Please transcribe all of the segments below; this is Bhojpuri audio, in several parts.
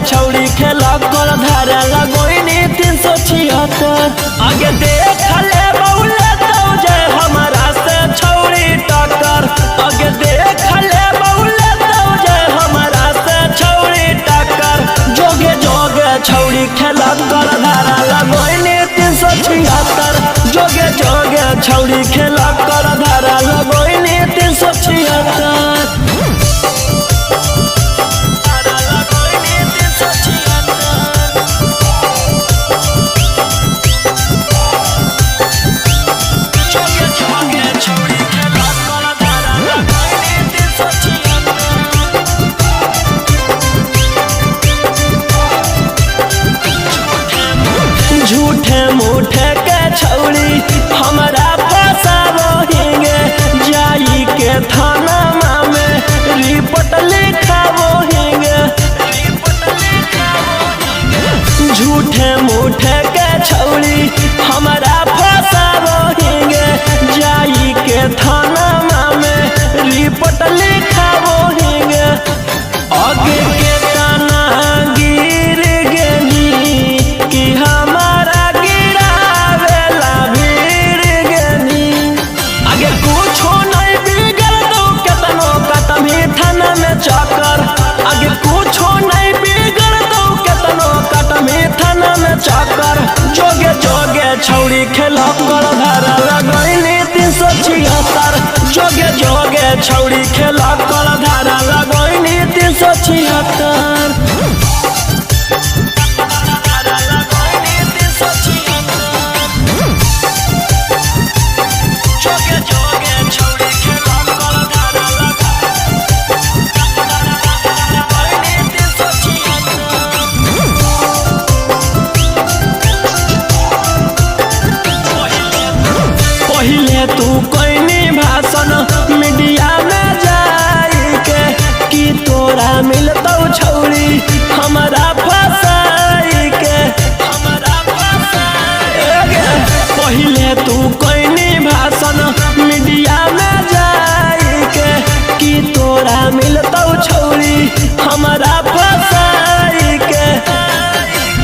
छौड़ी खेला कर धारा लगोइनी 376। आगे देख ले बउले तो जय हमारा से छौड़ी टक्कर। आगे देख ले बउले तो जय हमारा से छौड़ी टक्कर। जोगे जोगे छौड़ी खेला कर धारा लगोइनी 376। जोगे जोगे छौड़ी खेला कर धारा लगोइनी 376। झूठे मूठे के छौड़ी हमारा फसावोहिंगे। जाई के थाना में रिपोर्ट लिखावोहिंगे। झूठे मूठे के छौड़ी हमारा फसावोहिंगे। जाई के थाना में रिपोर्ट लिखावोहिंगे। आगे के तना गिर गेनी कि हमारा गिरावेला भीड़ गेनी। आगे कुछो नहीं बिगड़ दो केतनो कटमी थाना में चक्कर। आगे कुछो नहीं बिगड़ दो केतनो कटमी थाना में चक्कर। जोगे जोगे छौड़ी खेला कर धारा लगोइनी 376। जोगे जोगे छौड़ी खेला कर धारा लगोइनी 376। पहिले तू कोइनी भाषण मीडिया में जाई के कि तोरा मिलतौ छौड़ी हमारा फसाई के। पहिले तू कोइनी भाषण मीडिया में जाई के कि तोरा मिलतौ छौड़ी हमारा फसाई के।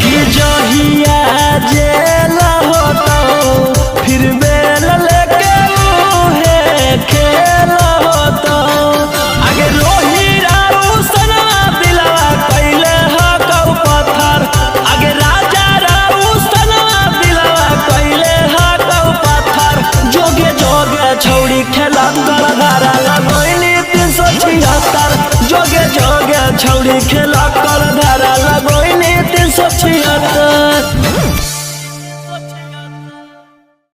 कि जहिया जेल होतौ फिर बेल लेके उहे खेल होतौ। आगे रोही राऊ सनवा दिलवा कैले हकौ पत्थर। आगे राजा राऊ सनवा दिलवा कैले हकौ पत्थर। जोगे जोगे छौड़ी खेला कर धारा लगोइनी 376। जोगे जोगे छौड़ी